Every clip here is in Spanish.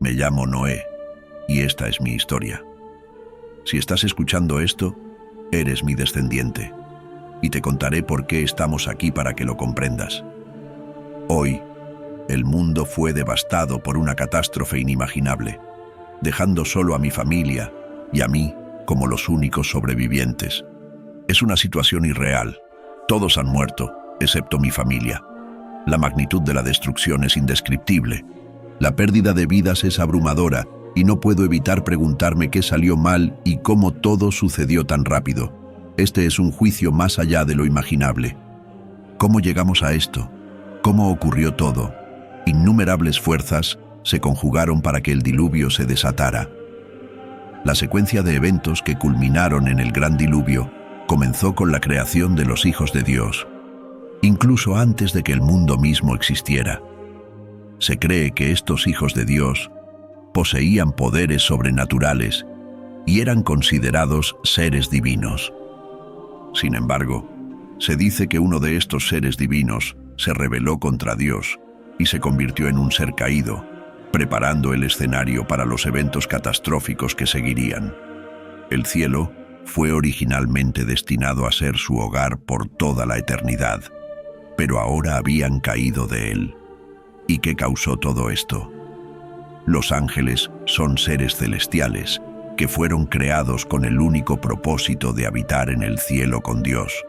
Me llamo Noé y esta es mi historia. Si estás escuchando esto, eres mi descendiente y te contaré por qué estamos aquí para que lo comprendas. Hoy, el mundo fue devastado por una catástrofe inimaginable, dejando solo a mi familia y a mí como los únicos sobrevivientes. Es una situación irreal. Todos han muerto, excepto mi familia. La magnitud de la destrucción es indescriptible. La pérdida de vidas es abrumadora y no puedo evitar preguntarme qué salió mal y cómo todo sucedió tan rápido. Este es un juicio más allá de lo imaginable. ¿Cómo llegamos a esto? ¿Cómo ocurrió todo? Innumerables fuerzas se conjugaron para que el diluvio se desatara. La secuencia de eventos que culminaron en el gran diluvio comenzó con la creación de los hijos de Dios, incluso antes de que el mundo mismo existiera. Se cree que estos hijos de Dios poseían poderes sobrenaturales y eran considerados seres divinos. Sin embargo, se dice que uno de estos seres divinos se rebeló contra Dios y se convirtió en un ser caído, preparando el escenario para los eventos catastróficos que seguirían. El cielo fue originalmente destinado a ser su hogar por toda la eternidad, pero ahora habían caído de él. ¿Y qué causó todo esto? Los ángeles son seres celestiales que fueron creados con el único propósito de habitar en el cielo con Dios.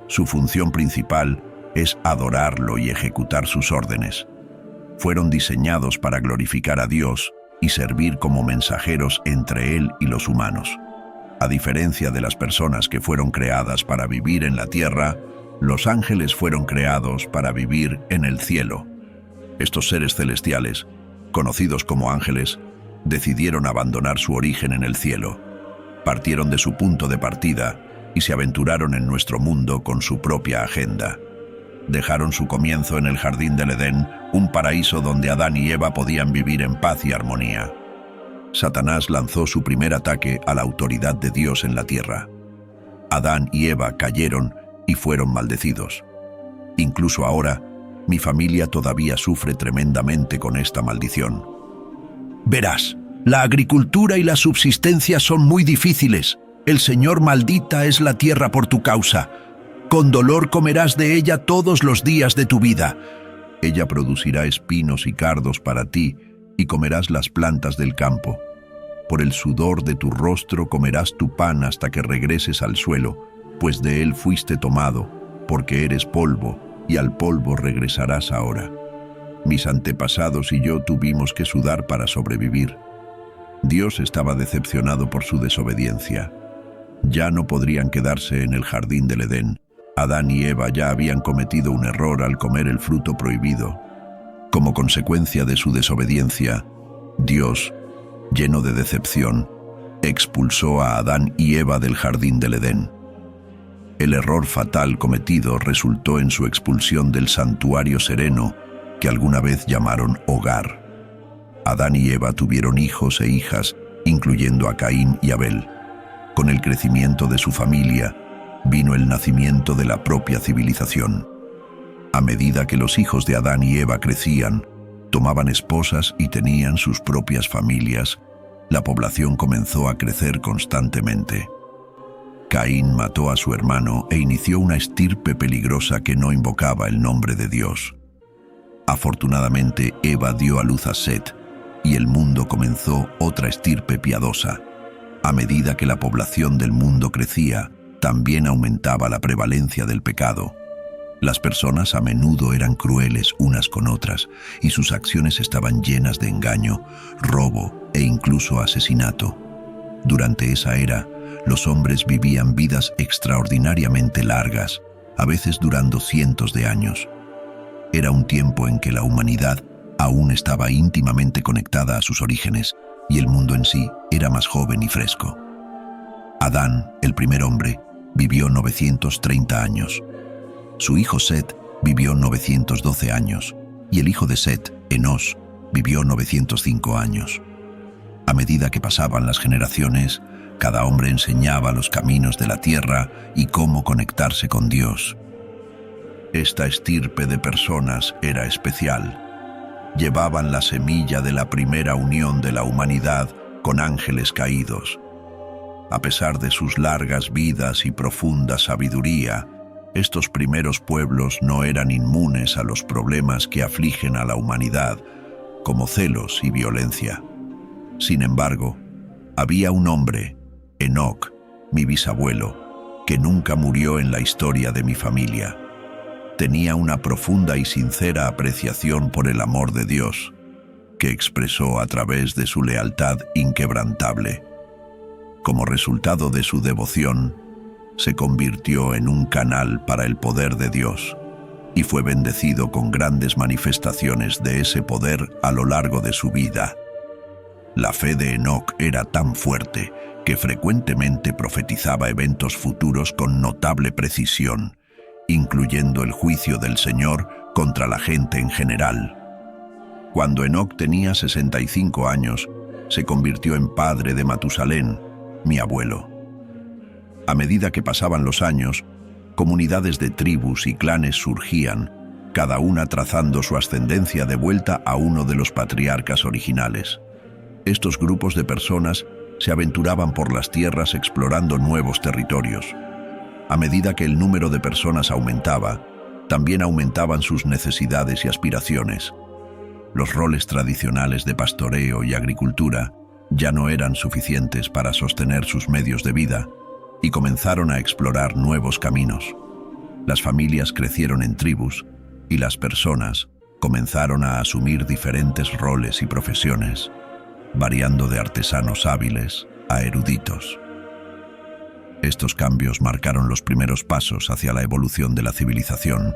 Su función principal es adorarlo y ejecutar sus órdenes. Fueron diseñados para glorificar a Dios y servir como mensajeros entre Él y los humanos. A diferencia de las personas que fueron creadas para vivir en la tierra, los ángeles fueron creados para vivir en el cielo. Estos seres celestiales, conocidos como ángeles, decidieron abandonar su origen en el cielo. Partieron de su punto de partida y se aventuraron en nuestro mundo con su propia agenda. Dejaron su comienzo en el jardín del Edén, un paraíso donde Adán y Eva podían vivir en paz y armonía. Satanás lanzó su primer ataque a la autoridad de Dios en la tierra. Adán y Eva cayeron y fueron maldecidos. Incluso ahora, mi familia todavía sufre tremendamente con esta maldición. Verás, la agricultura y la subsistencia son muy difíciles. El Señor maldita es la tierra por tu causa. Con dolor comerás de ella todos los días de tu vida. Ella producirá espinos y cardos para ti, y comerás las plantas del campo. Por el sudor de tu rostro comerás tu pan hasta que regreses al suelo, pues de él fuiste tomado, porque eres polvo, y al polvo regresarás ahora. Mis antepasados y yo tuvimos que sudar para sobrevivir. Dios estaba decepcionado por su desobediencia. Ya no podrían quedarse en el jardín del Edén. Adán y Eva ya habían cometido un error al comer el fruto prohibido. Como consecuencia de su desobediencia, Dios, lleno de decepción, expulsó a Adán y Eva del jardín del Edén. El error fatal cometido resultó en su expulsión del santuario sereno que alguna vez llamaron hogar. Adán y Eva tuvieron hijos e hijas, incluyendo a Caín y Abel. Con el crecimiento de su familia, vino el nacimiento de la propia civilización. A medida que los hijos de Adán y Eva crecían, tomaban esposas y tenían sus propias familias, la población comenzó a crecer constantemente. Caín mató a su hermano e inició una estirpe peligrosa que no invocaba el nombre de Dios. Afortunadamente, Eva dio a luz a Set, y el mundo comenzó otra estirpe piadosa. A medida que la población del mundo crecía, también aumentaba la prevalencia del pecado. Las personas a menudo eran crueles unas con otras, y sus acciones estaban llenas de engaño, robo e incluso asesinato. Durante esa era, los hombres vivían vidas extraordinariamente largas, a veces durando cientos de años. Era un tiempo en que la humanidad aún estaba íntimamente conectada a sus orígenes, y el mundo en sí era más joven y fresco. Adán, el primer hombre, vivió 930 años. Su hijo Set vivió 912 años, y el hijo de Set, Enós, vivió 905 años. A medida que pasaban las generaciones, cada hombre enseñaba los caminos de la tierra y cómo conectarse con Dios. Esta estirpe de personas era especial. llevaban la semilla de la primera unión de la humanidad con ángeles caídos. A pesar de sus largas vidas y profunda sabiduría, estos primeros pueblos no eran inmunes a los problemas que afligen a la humanidad, como celos y violencia. Sin embargo, había un hombre, Enoc, mi bisabuelo, que nunca murió en la historia de mi familia. Tenía una profunda y sincera apreciación por el amor de Dios, que expresó a través de su lealtad inquebrantable. Como resultado de su devoción, se convirtió en un canal para el poder de Dios y fue bendecido con grandes manifestaciones de ese poder a lo largo de su vida. La fe de Enoc era tan fuerte que frecuentemente profetizaba eventos futuros con notable precisión, incluyendo el juicio del Señor contra la gente en general. Cuando Enoc tenía 65 años, se convirtió en padre de Matusalén, mi abuelo. A medida que pasaban los años, comunidades de tribus y clanes surgían, cada una trazando su ascendencia de vuelta a uno de los patriarcas originales. Estos grupos de personas se aventuraban por las tierras explorando nuevos territorios. A medida que el número de personas aumentaba, también aumentaban sus necesidades y aspiraciones. Los roles tradicionales de pastoreo y agricultura ya no eran suficientes para sostener sus medios de vida y comenzaron a explorar nuevos caminos. Las familias crecieron en tribus y las personas comenzaron a asumir diferentes roles y profesiones, variando de artesanos hábiles a eruditos. Estos cambios marcaron los primeros pasos hacia la evolución de la civilización.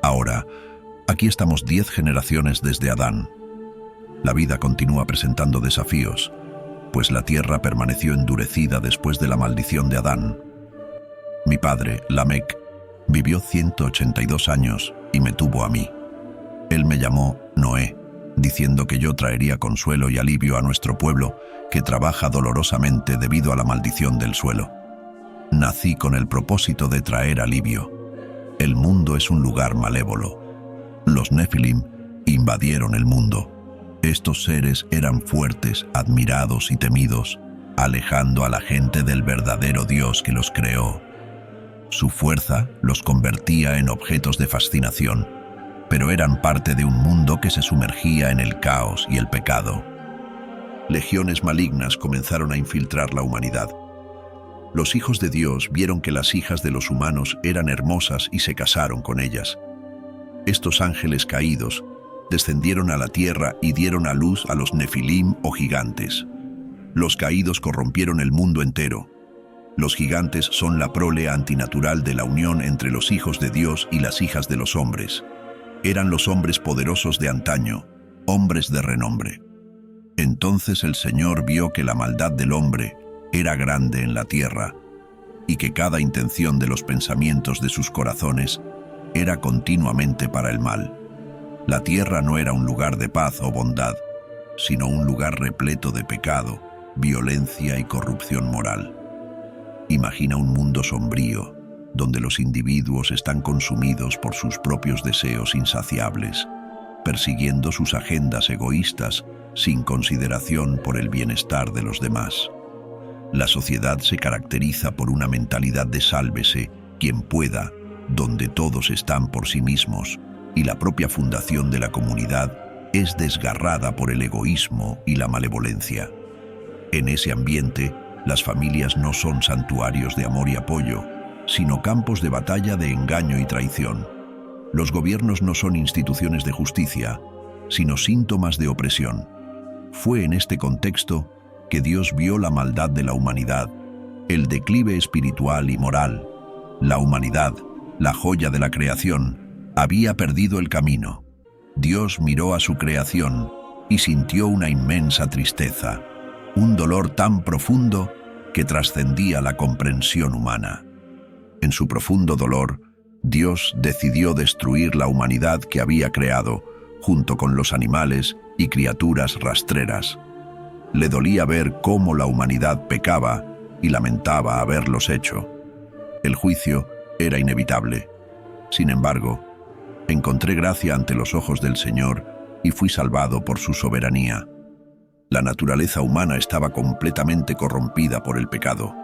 Ahora, aquí estamos 10 generaciones desde Adán. La vida continúa presentando desafíos, pues la tierra permaneció endurecida después de la maldición de Adán. Mi padre, Lamec, vivió 182 años y me tuvo a mí. Él me llamó Noé, diciendo que yo traería consuelo y alivio a nuestro pueblo, que trabaja dolorosamente debido a la maldición del suelo. Nací con el propósito de traer alivio. El mundo es un lugar malévolo. Los Nefilim invadieron el mundo. Estos seres eran fuertes, admirados y temidos, alejando a la gente del verdadero Dios que los creó. Su fuerza los convertía en objetos de fascinación, pero eran parte de un mundo que se sumergía en el caos y el pecado. Legiones malignas comenzaron a infiltrar la humanidad. Los hijos de Dios vieron que las hijas de los humanos eran hermosas y se casaron con ellas. Estos ángeles caídos descendieron a la tierra y dieron a luz a los Nefilim o gigantes. Los caídos corrompieron el mundo entero. Los gigantes son la prole antinatural de la unión entre los hijos de Dios y las hijas de los hombres. Eran los hombres poderosos de antaño, hombres de renombre. Entonces el Señor vio que la maldad del hombre era grande en la tierra y que cada intención de los pensamientos de sus corazones era continuamente para el mal. La tierra no era un lugar de paz o bondad, sino un lugar repleto de pecado, violencia y corrupción moral. Imagina un mundo sombrío, donde los individuos están consumidos por sus propios deseos insaciables, persiguiendo sus agendas egoístas sin consideración por el bienestar de los demás. La sociedad se caracteriza por una mentalidad de sálvese quien pueda, donde todos están por sí mismos, y la propia fundación de la comunidad es desgarrada por el egoísmo y la malevolencia. En ese ambiente, las familias no son santuarios de amor y apoyo, sino campos de batalla de engaño y traición. Los gobiernos no son instituciones de justicia, sino síntomas de opresión. Fue en este contexto que Dios vio la maldad de la humanidad, el declive espiritual y moral. La humanidad, la joya de la creación, había perdido el camino. Dios miró a su creación y sintió una inmensa tristeza, un dolor tan profundo que trascendía la comprensión humana. En su profundo dolor, Dios decidió destruir la humanidad que había creado, junto con los animales y criaturas rastreras. Le dolía ver cómo la humanidad pecaba y lamentaba haberlos hecho. El juicio era inevitable. Sin embargo, encontré gracia ante los ojos del Señor y fui salvado por su soberanía. La naturaleza humana estaba completamente corrompida por el pecado.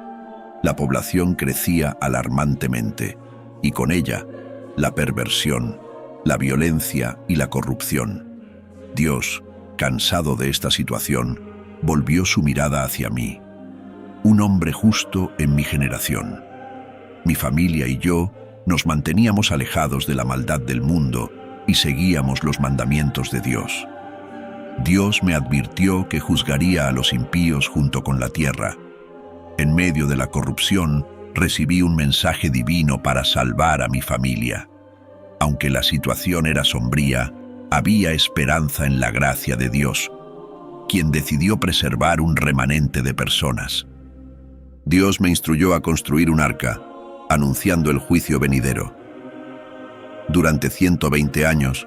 La población crecía alarmantemente, y con ella, la perversión, la violencia y la corrupción. Dios, cansado de esta situación, volvió su mirada hacia mí, un hombre justo en mi generación. Mi familia y yo nos manteníamos alejados de la maldad del mundo y seguíamos los mandamientos de Dios. Dios me advirtió que juzgaría a los impíos junto con la tierra. En medio de la corrupción, recibí un mensaje divino para salvar a mi familia. Aunque la situación era sombría, había esperanza en la gracia de Dios, quien decidió preservar un remanente de personas. Dios me instruyó a construir un arca, anunciando el juicio venidero. Durante 120 años,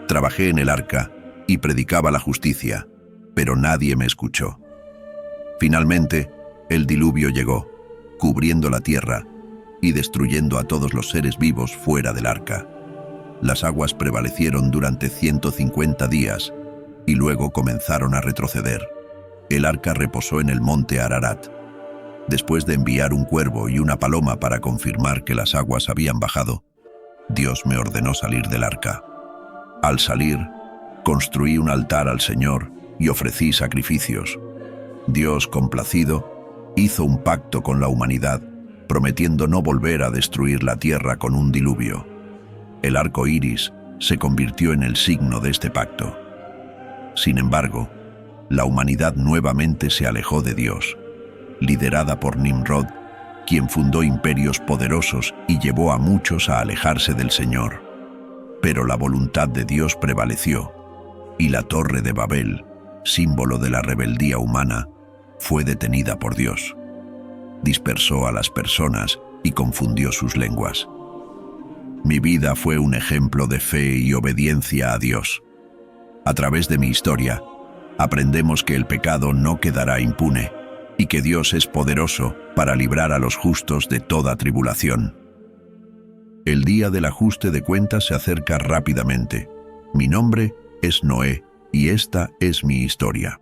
trabajé en el arca y predicaba la justicia, pero nadie me escuchó. Finalmente, el diluvio llegó, cubriendo la tierra y destruyendo a todos los seres vivos fuera del arca. Las aguas prevalecieron durante 150 días y luego comenzaron a retroceder. El arca reposó en el monte Ararat. Después de enviar un cuervo y una paloma para confirmar que las aguas habían bajado, Dios me ordenó salir del arca. Al salir, construí un altar al Señor y ofrecí sacrificios. Dios, complacido, hizo un pacto con la humanidad, prometiendo no volver a destruir la tierra con un diluvio. El arco iris se convirtió en el signo de este pacto. Sin embargo, la humanidad nuevamente se alejó de Dios, liderada por Nimrod, quien fundó imperios poderosos y llevó a muchos a alejarse del Señor. Pero la voluntad de Dios prevaleció, y la Torre de Babel, símbolo de la rebeldía humana, fue detenida por Dios. Dispersó a las personas y confundió sus lenguas. Mi vida fue un ejemplo de fe y obediencia a Dios. A través de mi historia, aprendemos que el pecado no quedará impune y que Dios es poderoso para librar a los justos de toda tribulación. El día del ajuste de cuentas se acerca rápidamente. Mi nombre es Noé y esta es mi historia.